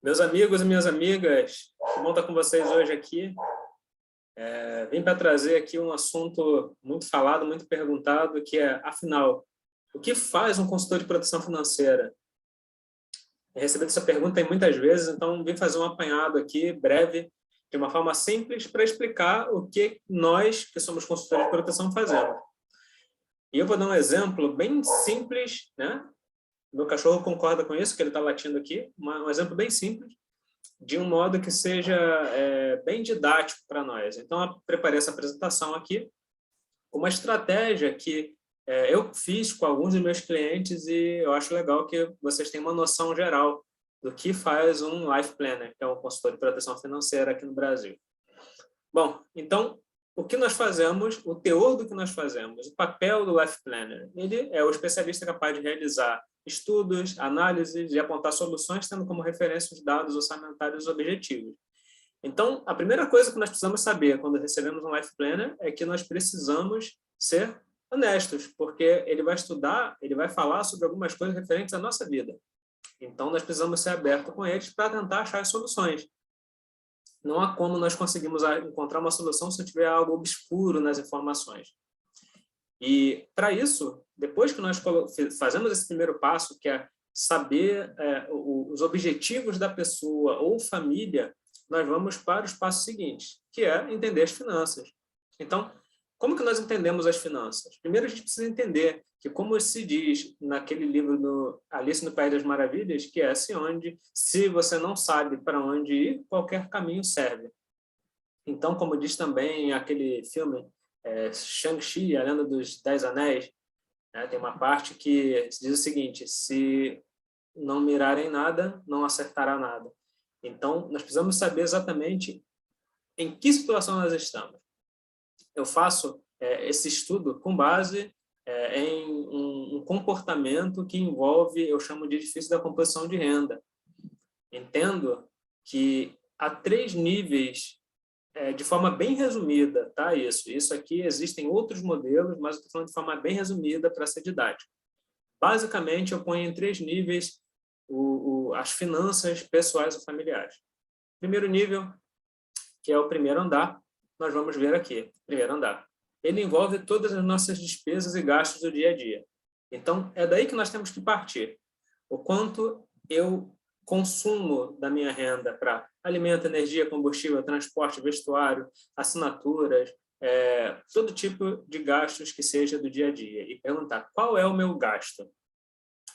Meus amigos e minhas amigas, que bom estar com vocês hoje aqui. Vim para trazer aqui um assunto muito falado, muito perguntado, que é, afinal, o que faz um consultor de proteção financeira? Eu recebi essa pergunta muitas vezes, então vim fazer um apanhado aqui, breve, de uma forma simples, para explicar o que nós, que somos consultores de proteção, fazemos. E eu vou dar um exemplo bem simples, né? Meu cachorro concorda com isso, que ele está latindo aqui, um exemplo bem simples, de um modo que seja bem didático para nós. Então, eu preparei essa apresentação aqui, uma estratégia que eu fiz com alguns dos meus clientes e eu acho legal que vocês tenham uma noção geral do que faz um Life Planner, que é um consultor de proteção financeira aqui no Brasil. Bom, então, o que nós fazemos, o teor do que nós fazemos, o papel do Life Planner, ele é o especialista capaz de realizar estudos, análises e apontar soluções, tendo como referência os dados orçamentários objetivos. Então, a primeira coisa que nós precisamos saber quando recebemos um Life Planner é que nós precisamos ser honestos, porque ele vai estudar, ele vai falar sobre algumas coisas referentes à nossa vida. Então, nós precisamos ser abertos com eles para tentar achar as soluções. Não há como nós conseguirmos encontrar uma solução se tiver algo obscuro nas informações. E, para isso, depois que nós fazemos esse primeiro passo, que é saber os objetivos da pessoa ou família, nós vamos para os passos seguintes, que é entender as finanças. Então, como que nós entendemos as finanças? Primeiro, a gente precisa entender que, como se diz naquele livro do Alice no País das Maravilhas, que é assim onde, se você não sabe para onde ir, qualquer caminho serve. Então, como diz também aquele filme Shang-Chi, a Lenda dos Dez Anéis, né, tem uma parte que diz o seguinte: se não mirar em nada, não acertará nada. Então, nós precisamos saber exatamente em que situação nós estamos. Eu faço esse estudo com base em um comportamento que envolve, eu chamo de edifício da composição de renda. Entendo que há 3 níveis, de forma bem resumida, tá? Isso aqui existem outros modelos, mas eu estou falando de forma bem resumida para ser didático. Basicamente, eu ponho em 3 níveis as finanças pessoais ou familiares. Primeiro nível, que é o primeiro andar, nós vamos ver aqui, primeiro andar. Ele envolve todas as nossas despesas e gastos do dia a dia. Então, é daí que nós temos que partir. O quanto eu consumo da minha renda para alimento, energia, combustível, transporte, vestuário, assinaturas, todo tipo de gastos que seja do dia a dia. E perguntar, qual é o meu gasto?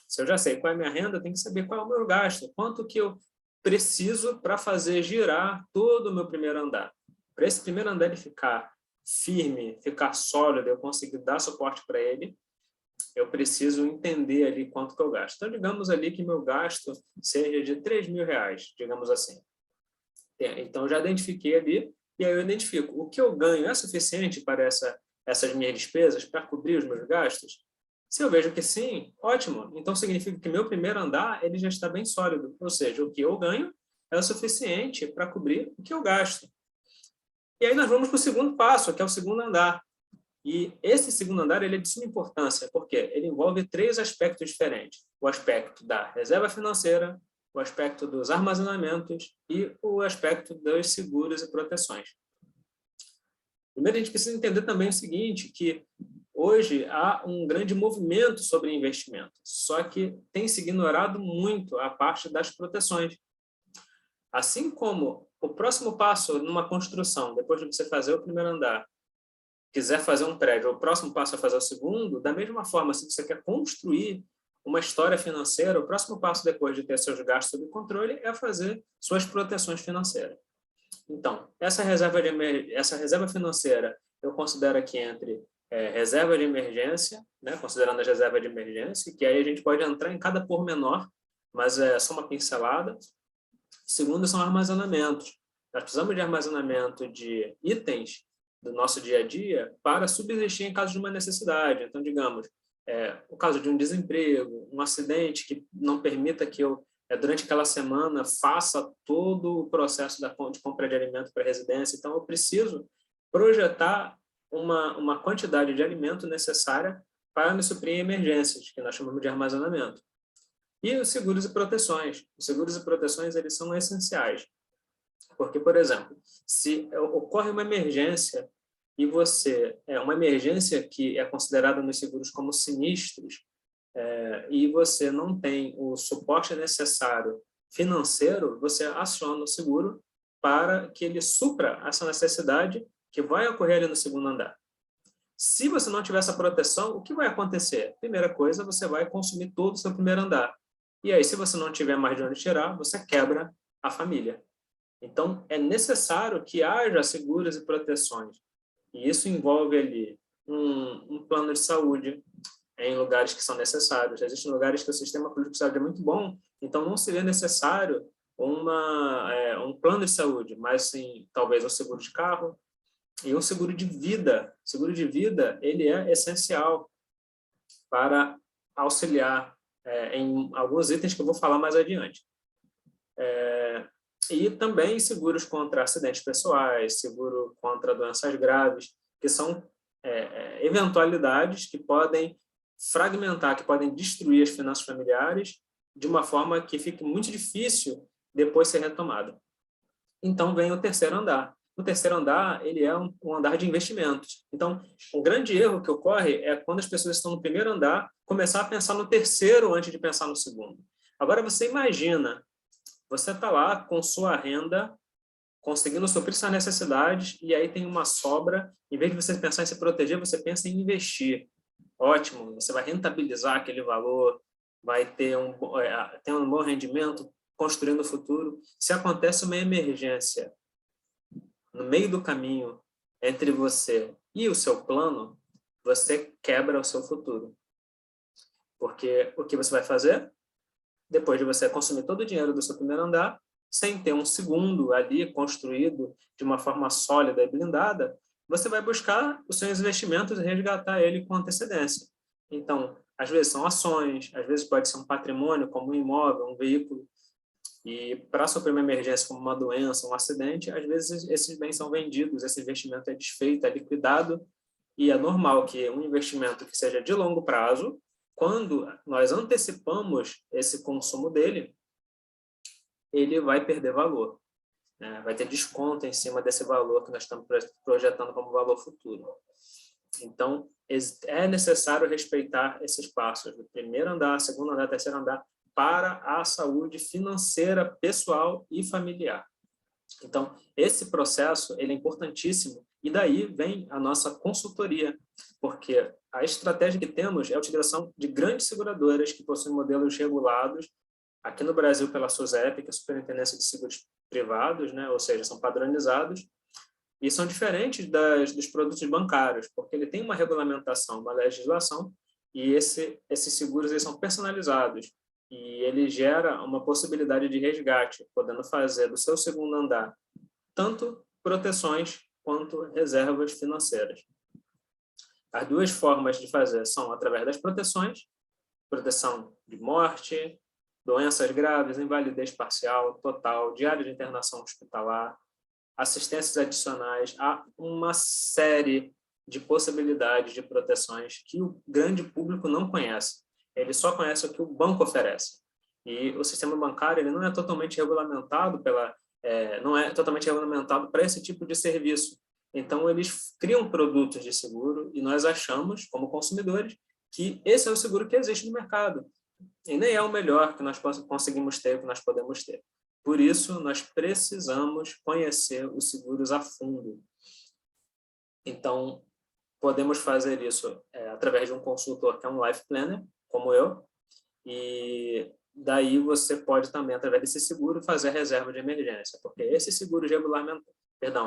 Se eu já sei qual é a minha renda, eu tenho que saber qual é o meu gasto. Quanto que eu preciso para fazer girar todo o meu primeiro andar. Para esse primeiro andar ele ficar firme, ficar sólido, eu conseguir dar suporte para ele, eu preciso entender ali quanto que eu gasto. Então, digamos ali que meu gasto seja de R$3.000, digamos assim. Então, eu já identifiquei ali, e aí eu identifico o que eu ganho é suficiente para essas minhas despesas, para cobrir os meus gastos? Se eu vejo que sim, ótimo. Então, significa que meu primeiro andar ele já está bem sólido. Ou seja, o que eu ganho é o suficiente para cobrir o que eu gasto. E aí nós vamos para o segundo passo, que é o segundo andar. E esse segundo andar ele é de suma importância, porque ele envolve 3 aspectos diferentes. O aspecto da reserva financeira, o aspecto dos armazenamentos e o aspecto dos seguros e proteções. Primeiro, a gente precisa entender também o seguinte, que hoje há um grande movimento sobre investimento, só que tem se ignorado muito a parte das proteções. Assim como o próximo passo numa construção, depois de você fazer o primeiro andar, quiser fazer um prédio, o próximo passo é fazer o segundo, da mesma forma, se você quer construir uma história financeira, o próximo passo depois de ter seus gastos sob controle é fazer suas proteções financeiras. Então, essa reserva financeira eu considero aqui entre reserva de emergência, né, considerando as reservas de emergência, que aí a gente pode entrar em cada pormenor, mas é só uma pincelada. Segundo, são armazenamentos. Nós precisamos de armazenamento de itens do nosso dia a dia para subsistir em caso de uma necessidade. Então, digamos, o caso de um desemprego, um acidente que não permita que eu, durante aquela semana, faça todo o processo de compra de alimento para a residência. Então, eu preciso projetar uma quantidade de alimento necessária para me suprir em emergências, que nós chamamos de armazenamento. E os seguros e proteções. Os seguros e proteções, eles são essenciais. Porque, por exemplo, se ocorre uma emergência e uma emergência que é considerada nos seguros como sinistros, e você não tem o suporte necessário financeiro, você aciona o seguro para que ele supra essa necessidade que vai ocorrer ali no segundo andar. Se você não tiver essa proteção, o que vai acontecer? Primeira coisa, você vai consumir todo o seu primeiro andar. E aí, se você não tiver mais de onde tirar, você quebra a família. Então, é necessário que haja seguros e proteções. E isso envolve ali um plano de saúde em lugares que são necessários. Existem lugares que o sistema público de saúde é muito bom, então não seria necessário um plano de saúde, mas sim, talvez um seguro de carro e um seguro de vida. O seguro de vida, ele é essencial para auxiliar em alguns itens que eu vou falar mais adiante. E também seguros contra acidentes pessoais, seguro contra doenças graves, que são eventualidades que podem fragmentar, que podem destruir as finanças familiares de uma forma que fique muito difícil depois ser retomada. Então, vem o terceiro andar. O terceiro andar, ele é um andar de investimentos. Então, o grande erro que ocorre é quando as pessoas estão no primeiro andar, começar a pensar no terceiro antes de pensar no segundo. Agora, você imagina, você está lá com sua renda, conseguindo suprir suas necessidades, e aí tem uma sobra, em vez de você pensar em se proteger, você pensa em investir. Ótimo, você vai rentabilizar aquele valor, vai ter um bom rendimento, construindo o futuro. Se acontece uma emergência no meio do caminho entre você e o seu plano, você quebra o seu futuro. Porque o que você vai fazer? Depois de você consumir todo o dinheiro do seu primeiro andar, sem ter um segundo ali construído de uma forma sólida e blindada, você vai buscar os seus investimentos e resgatar ele com antecedência. Então, às vezes são ações, às vezes pode ser um patrimônio, como um imóvel, um veículo. E para suprir uma emergência como uma doença, um acidente, às vezes esses bens são vendidos, esse investimento é desfeito, é liquidado, e é normal que um investimento que seja de longo prazo, quando nós antecipamos esse consumo dele, ele vai perder valor, né? Vai ter desconto em cima desse valor que nós estamos projetando como valor futuro. Então, é necessário respeitar esses passos, do primeiro andar, segundo andar, terceiro andar, para a saúde financeira, pessoal e familiar. Então, esse processo ele é importantíssimo e daí vem a nossa consultoria, porque a estratégia que temos é a utilização de grandes seguradoras que possuem modelos regulados, aqui no Brasil pela SUSEP, que é a Superintendência de Seguros Privados, né? Ou seja, são padronizados, e são diferentes dos produtos bancários, porque ele tem uma regulamentação, uma legislação, e esses seguros eles são personalizados, e ele gera uma possibilidade de resgate, podendo fazer do seu segundo andar tanto proteções quanto reservas financeiras. As duas formas de fazer são através das proteções, proteção de morte, doenças graves, invalidez parcial, total, diária de internação hospitalar, assistências adicionais, há uma série de possibilidades de proteções que o grande público não conhece. Ele só conhece o que o banco oferece. E o sistema bancário ele não é totalmente regulamentado para esse tipo de serviço. Então, eles criam produtos de seguro e nós achamos, como consumidores, que esse é o seguro que existe no mercado. E nem é o melhor que nós conseguimos ter, que nós podemos ter. Por isso, nós precisamos conhecer os seguros a fundo. Então, podemos fazer isso através de um consultor que é um life planner, como eu, e daí você pode também, através desse seguro, fazer a reserva de emergência, porque esses seguros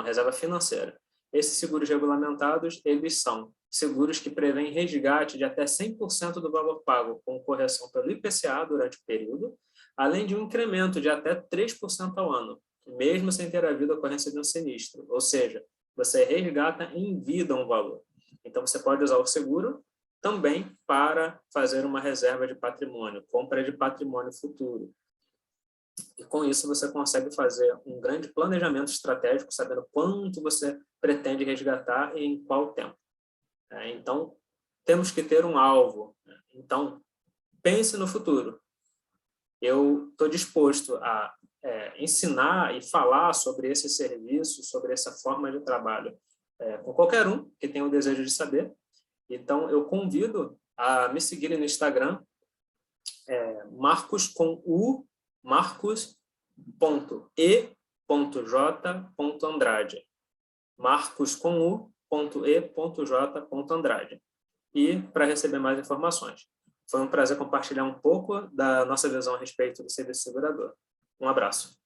reserva financeira. Esses seguros regulamentados, eles são seguros que prevêem resgate de até 100% do valor pago, com correção pelo IPCA durante o período, além de um incremento de até 3% ao ano, mesmo sem ter havido a ocorrência de um sinistro. Ou seja, você resgata em vida um valor. Então, você pode usar o seguro também para fazer uma reserva de patrimônio, compra de patrimônio futuro. E com isso você consegue fazer um grande planejamento estratégico, sabendo quanto você pretende resgatar e em qual tempo. Então, temos que ter um alvo. Então, pense no futuro. eu estou disposto a ensinar e falar sobre esse serviço, sobre essa forma de trabalho com qualquer um que tenha o desejo de saber. Então, eu convido a me seguirem no Instagram, Marcos com U, marcos.e.j.andrade. Marcos com U.e.j.andrade. E para receber mais informações. Foi um prazer compartilhar um pouco da nossa visão a respeito do serviço segurador. Um abraço.